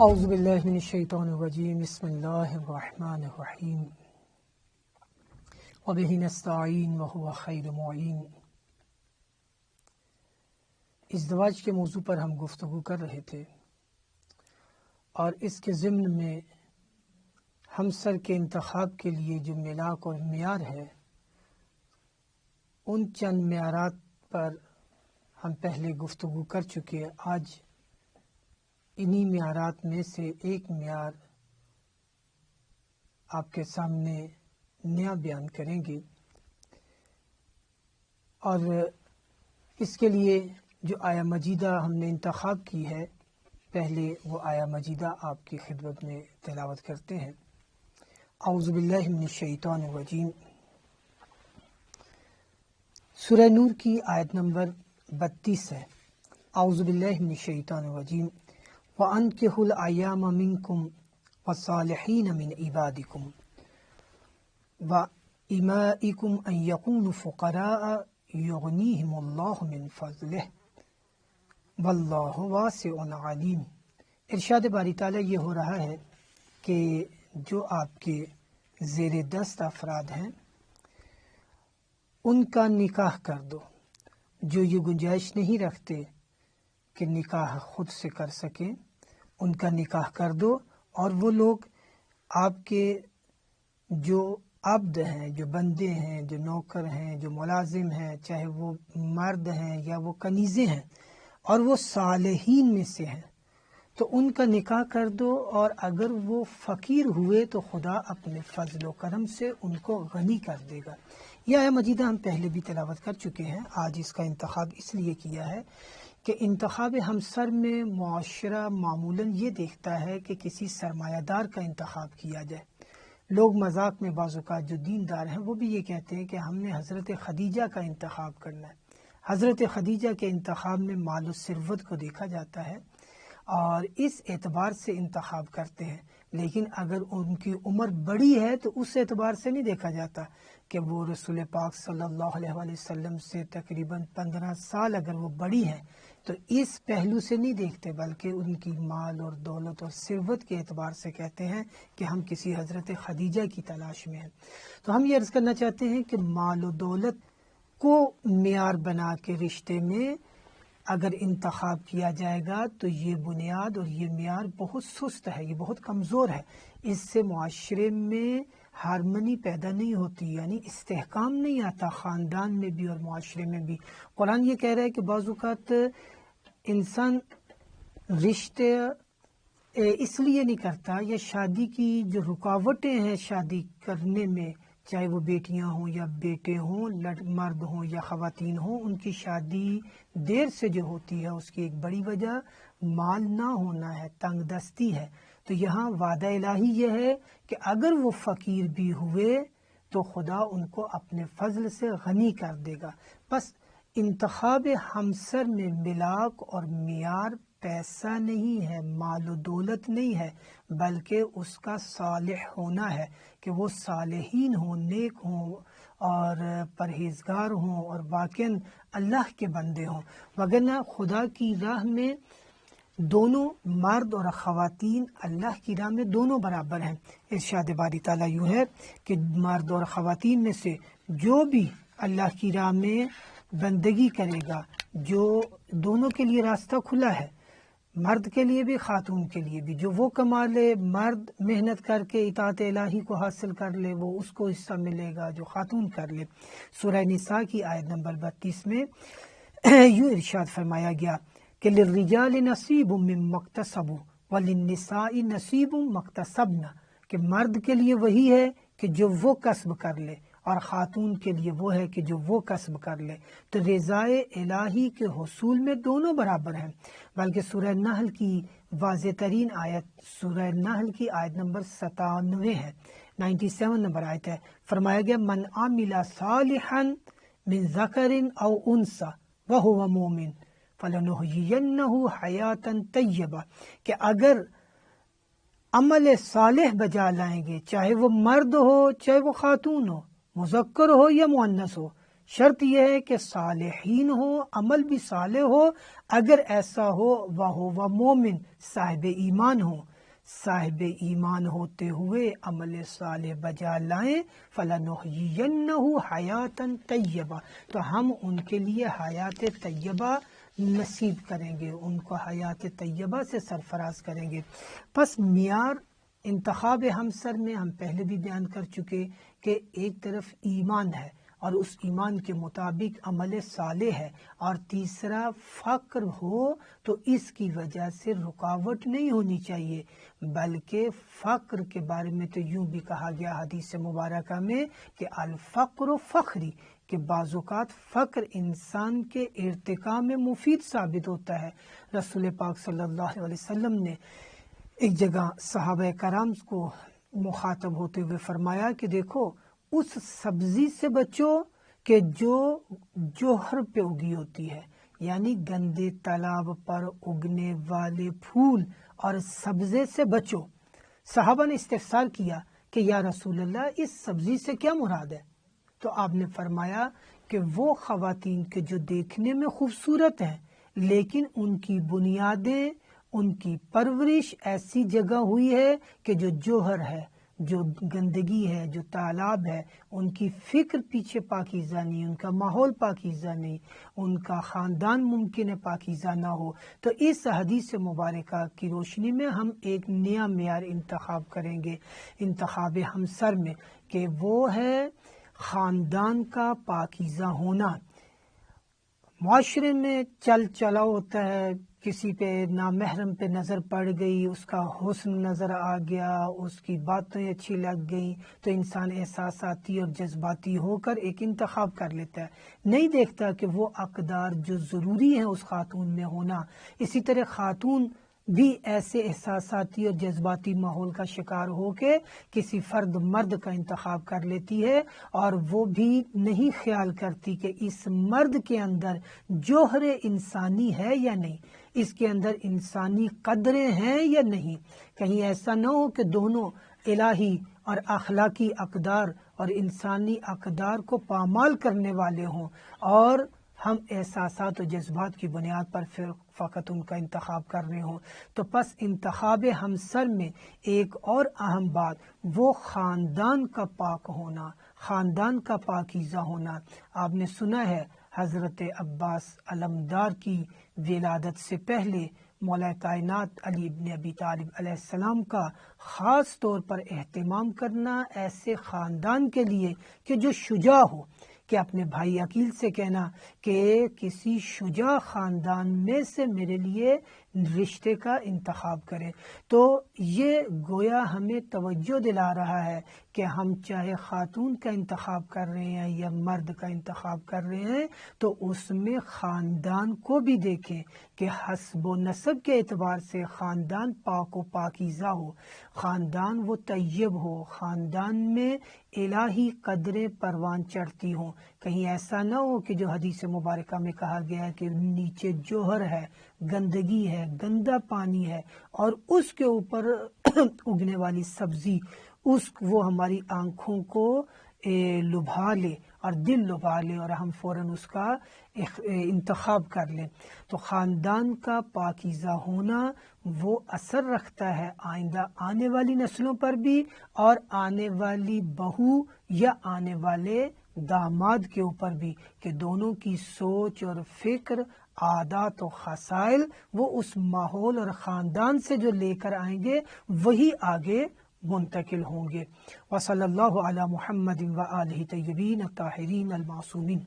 اعوذ باللہ من الشیطان الرجیم بسم اللہ الرحمن الرحیم وبہ نستعین وہو خیر معین۔ ازدواج کے موضوع پر ہم گفتگو کر رہے تھے اور اس کے ضمن میں ہمسر کے انتخاب کے لیے جو میلاک اور معیار ہے ان چند معیارات پر ہم پہلے گفتگو کر چکے۔ آج انہی معیارات میں سے ایک معیار آپ کے سامنے نیا بیان کریں گے، اور اس کے لیے جو آیہ مجیدہ ہم نے انتخاب کی ہے، پہلے وہ آیہ مجیدہ آپ کی خدمت میں تلاوت کرتے ہیں۔ اعوذ باللہ من الشیطان الرجیم، سورہ نور کی آیت نمبر 32 ہے۔ اعوذ باللہ من الشیطان الرجیم وَأَنكِحُوا الْأَيَامَ مِنكُمْ وَالصَّالِحِينَ مِنْ عِبَادِكُمْ وَإِمَائِكُمْ أَنْ يَكُونُوا فُقَرَاءَ يُغْنِيهِمُ اللَّهُ مِنْ فَضْلِهِ وَاللَّهُ وَاسِعٌ عَلِيمٌ۔ ارشاد باری تعالیٰ یہ ہو رہا ہے کہ جو آپ کے زیر دست افراد ہیں ان کا نکاح کر دو، جو یہ گنجائش نہیں رکھتے کہ نکاح خود سے کر سکیں ان کا نکاح کر دو، اور وہ لوگ آپ کے جو عبد ہیں، جو بندے ہیں، جو نوکر ہیں، جو ملازم ہیں، چاہے وہ مرد ہیں یا وہ کنیزیں ہیں، اور وہ صالحین میں سے ہیں تو ان کا نکاح کر دو، اور اگر وہ فقیر ہوئے تو خدا اپنے فضل و کرم سے ان کو غنی کر دے گا۔ یہ آیہ مجیدہ ہم پہلے بھی تلاوت کر چکے ہیں۔ آج اس کا انتخاب اس لیے کیا ہے کہ انتخاب ہمسر میں معاشرہ معمولاً یہ دیکھتا ہے کہ کسی سرمایہ دار کا انتخاب کیا جائے۔ لوگ مذاق میں بعض اوقات جو دیندار ہیں وہ بھی یہ کہتے ہیں کہ ہم نے حضرت خدیجہ کا انتخاب کرنا ہے۔ حضرت خدیجہ کے انتخاب میں مال و ثروت کو دیکھا جاتا ہے اور اس اعتبار سے انتخاب کرتے ہیں، لیکن اگر ان کی عمر بڑی ہے تو اس اعتبار سے نہیں دیکھا جاتا کہ وہ رسول پاک صلی اللہ علیہ وآلہ وسلم سے تقریباً 15 سال اگر وہ بڑی ہیں تو اس پہلو سے نہیں دیکھتے، بلکہ ان کی مال اور دولت اور ثروت کے اعتبار سے کہتے ہیں کہ ہم کسی حضرت خدیجہ کی تلاش میں ہیں۔ تو ہم یہ عرض کرنا چاہتے ہیں کہ مال و دولت کو معیار بنا کے رشتے میں اگر انتخاب کیا جائے گا تو یہ بنیاد اور یہ معیار بہت سست ہے، یہ بہت کمزور ہے۔ اس سے معاشرے میں ہارمنی پیدا نہیں ہوتی، یعنی استحکام نہیں آتا، خاندان میں بھی اور معاشرے میں بھی۔ قرآن یہ کہہ رہا ہے کہ بعض اوقات انسان رشتے اس لیے نہیں کرتا، یا شادی کی جو رکاوٹیں ہیں شادی کرنے میں، چاہے وہ بیٹیاں ہوں یا بیٹے ہوں، مرد ہوں یا خواتین ہوں، ان کی شادی دیر سے جو ہوتی ہے اس کی ایک بڑی وجہ مال نہ ہونا ہے، تنگ دستی ہے۔ تو یہاں وعدہ الہی یہ ہے کہ اگر وہ فقیر بھی ہوئے تو خدا ان کو اپنے فضل سے غنی کر دے گا۔ بس انتخاب ہمسر میں ملاک اور معیار پیسہ نہیں ہے، مال و دولت نہیں ہے، بلکہ اس کا صالح ہونا ہے، کہ وہ صالحین ہوں، نیک ہوں اور پرہیزگار ہوں اور واقعاً اللہ کے بندے ہوں۔ وگرنہ خدا کی راہ میں دونوں مرد اور خواتین اللہ کی راہ میں دونوں برابر ہیں۔ ارشاد باری تعالیٰ یوں ہے کہ مرد اور خواتین میں سے جو بھی اللہ کی راہ میں بندگی کرے گا، جو دونوں کے لیے راستہ کھلا ہے، مرد کے لیے بھی خاتون کے لیے بھی، جو وہ کما لے، مرد محنت کر کے اطاعت الہی کو حاصل کر لے وہ اس کو حصہ ملے گا، جو خاتون کر لے۔ سورہ نساء کی آیت نمبر 32 میں یوں ارشاد فرمایا گیا کہ للرجال نصیب مما اکتسبوا وللنساء نصیب مما اکتسبن، کہ مرد کے لیے وہی ہے کہ جو وہ کسب کر لے، اور خاتون کے لیے وہ ہے کہ جو وہ کسب کر لے۔ تو رضائے الہی کے حصول میں دونوں برابر ہیں۔ بلکہ سورہ نحل کی واضح ترین آیت، سورہ نحل کی آیت نمبر 97 ہے، 97 نمبر آیت ہے، فرمایا گیا من عمل صالحا من ذکر او انثی وہو مؤمن فلنحیینہ حیاتا طیبہ، کہ اگر عمل صالح بجا لائیں گے، چاہے وہ مرد ہو چاہے وہ خاتون ہو، مذکر ہو یا مؤنث ہو، شرط یہ ہے کہ صالحین ہو، عمل بھی صالح ہو۔ اگر ایسا ہو وہ مومن، صاحب ایمان ہو، صاحب ایمان ہوتے ہوئے عمل صالح بجا لائیں فَلَنُحْيِيَنَّهُ حَيَاتًا طیبہ، تو ہم ان کے لیے حیات طیبہ نصیب کریں گے، ان کو حیات طیبہ سے سرفراز کریں گے۔ پس معیار انتخاب ہمسر میں ہم پہلے بھی بیان کر چکے کہ ایک طرف ایمان ہے اور اس ایمان کے مطابق عمل صالح ہے، اور تیسرا فقر ہو تو اس کی وجہ سے رکاوٹ نہیں ہونی چاہیے، بلکہ فقر کے بارے میں تو یوں بھی کہا گیا حدیث مبارکہ میں کہ الفقر فخری، کہ بعض اوقات فقر انسان کے ارتقاء میں مفید ثابت ہوتا ہے۔ رسول پاک صلی اللہ علیہ وسلم نے ایک جگہ صحابہ کرام کو مخاطب ہوتے ہوئے فرمایا کہ دیکھو اس سبزی سے بچو کہ جو جوہر پہ اگی ہوتی ہے، یعنی گندے تالاب پر اگنے والے پھول اور سبزے سے بچو۔ صحابہ نے استفسار کیا کہ یا رسول اللہ اس سبزی سے کیا مراد ہے؟ تو آپ نے فرمایا کہ وہ خواتین کے جو دیکھنے میں خوبصورت ہیں لیکن ان کی بنیادیں، ان کی پرورش ایسی جگہ ہوئی ہے کہ جو جوہر ہے، جو گندگی ہے، جو تالاب ہے، ان کی فکر پیچھے پاکیزہ نہیں، ان کا ماحول پاکیزہ نہیں، ان کا خاندان ممکن ہے پاکیزہ نہ ہو۔ تو اس حدیث مبارکہ کی روشنی میں ہم ایک نیا معیار انتخاب کریں گے انتخاب ہمسر میں، کہ وہ ہے خاندان کا پاکیزہ ہونا۔ معاشرے میں چل چلا ہوتا ہے، کسی پہ نامحرم پہ نظر پڑ گئی، اس کا حسن نظر آ گیا، اس کی باتیں اچھی لگ گئیں، تو انسان احساساتی اور جذباتی ہو کر ایک انتخاب کر لیتا ہے، نہیں دیکھتا کہ وہ اقدار جو ضروری ہیں اس خاتون میں ہونا۔ اسی طرح خاتون بھی ایسے احساساتی اور جذباتی ماحول کا شکار ہو کے کسی فرد مرد کا انتخاب کر لیتی ہے، اور وہ بھی نہیں خیال کرتی کہ اس مرد کے اندر جوہر انسانی ہے یا نہیں، اس کے اندر انسانی قدریں ہیں یا نہیں۔ کہیں ایسا نہ ہو کہ دونوں الہی اور اخلاقی اقدار اور انسانی اقدار کو پامال کرنے والے ہوں، اور ہم احساسات و جذبات کی بنیاد پر پھر فقط ان کا انتخاب کر رہے ہوں۔ تو پس انتخاب ہمسر میں ایک اور اہم بات وہ خاندان کا پاک ہونا، خاندان کا پاکیزہ ہونا۔ آپ نے سنا ہے حضرت عباس علمدار کی ولادت سے پہلے مولا کائنات علی ابن ابی طالب علیہ السلام کا خاص طور پر اہتمام کرنا ایسے خاندان کے لیے کہ جو شجاع ہو، کہ اپنے بھائی عقیل سے کہنا کہ کسی شجاع خاندان میں سے میرے لیے رشتے کا انتخاب کریں۔ تو یہ گویا ہمیں توجہ دلا رہا ہے کہ ہم چاہے خاتون کا انتخاب کر رہے ہیں یا مرد کا انتخاب کر رہے ہیں تو اس میں خاندان کو بھی دیکھیں کہ حسب و نسب کے اعتبار سے خاندان پاک و پاکیزہ ہو، خاندان وہ طیب ہو، خاندان میں الہی قدریں پروان چڑھتی ہوں۔ کہیں ایسا نہ ہو کہ جو حدیث مبارکہ میں کہا گیا ہے کہ نیچے جوہر ہے، گندگی ہے، گندا پانی ہے، اور اس کے اوپر اگنے والی سبزی وہ ہماری آنکھوں کو لبھا لے اور دل لبھا لے اور ہم فوراً اس کا انتخاب کر لیں۔ تو خاندان کا پاکیزہ ہونا وہ اثر رکھتا ہے آئندہ آنے والی نسلوں پر بھی، اور آنے والی بہو یا آنے والے داماد کے اوپر بھی، کہ دونوں کی سوچ اور فکر، عادات و خصائل وہ اس ماحول اور خاندان سے جو لے کر آئیں گے وہی آگے منتقل ہوں گے۔ وصلی اللہ علی محمد و آلہ طیبین الطاہرین المعصومین۔